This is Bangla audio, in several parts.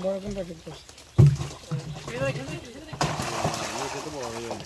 বড় কোন প্যাকেট করছে তো বড় হয়ে গেল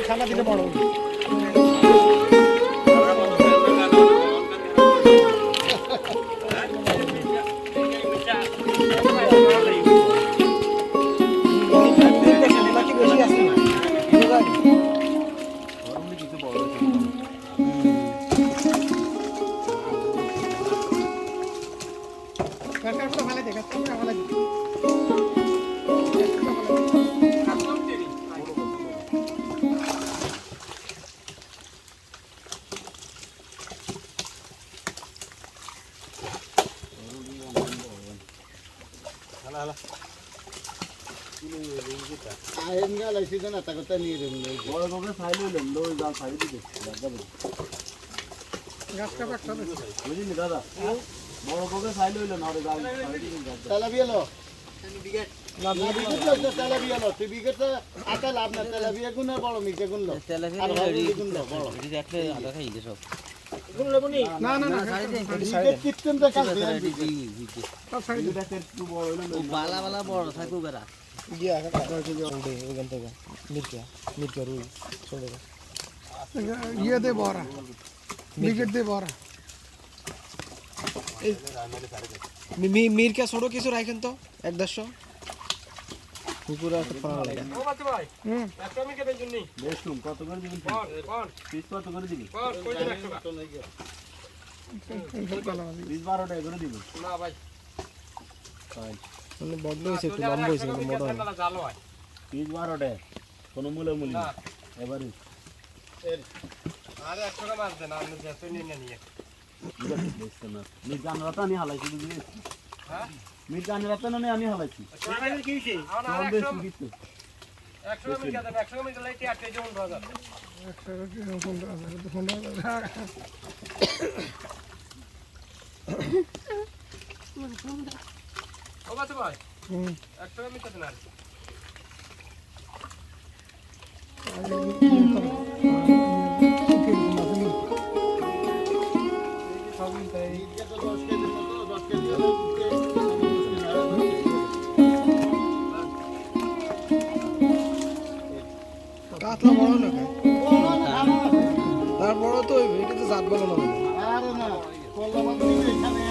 খানা দিলে বড় ভালো দেখাচ্ছে ভালো দাদা বড় বড় সাইল হইলো না তেলাপিয়া তুই বিকেটটা আটা লাভ না তেলাপিয়া গুণ আর বড় মির্চা গুণ না না না সিস্টেমটা কাজ বালা বালা বড় থাকু বেরা গিয়া উঠে ওখান থেকে মির্চা রুই চলে ইয়ে দে বড়া বিকেট দে বড়া মির্কা ছোট কিছু রাখেন তো 1-100 পুকুরে আছে পাওয়া লাগে ও বাচ্চা ভাই একটা মির্কা বেচুন নি বেচুন কত করে দিবেন কোন পিস কত করে দিবি কোন কই দে 100 টাকা নাই গিয়া 20-12 টাকা করে দিবি না ভাই ভাই মানে বড় হইছে একটু লম্বা হইছে মোটা হয় জাল হয় 20-12 টাকা কোন মূল্য মূল্য এবারে আরে 100 টাকা মাছ দেন আপনি যত নিয়ে নিয়ে মির্জান রাতানি হালাইছি বুঝলি হ্যাঁ মির্জান রাতানি আমি হালাইছি টাকা কি হইছে আমার 100 মির্কা দেন 100 মির্কা লাইতে 8 কেজি 15000 ও বাচ্চা ভাই 100 মির্কা দেন আর কাতলা বড় না খায় তার বড় তো এটা তো জাত বলো না আরে না কল্লা মাছ নিয়ে এখানে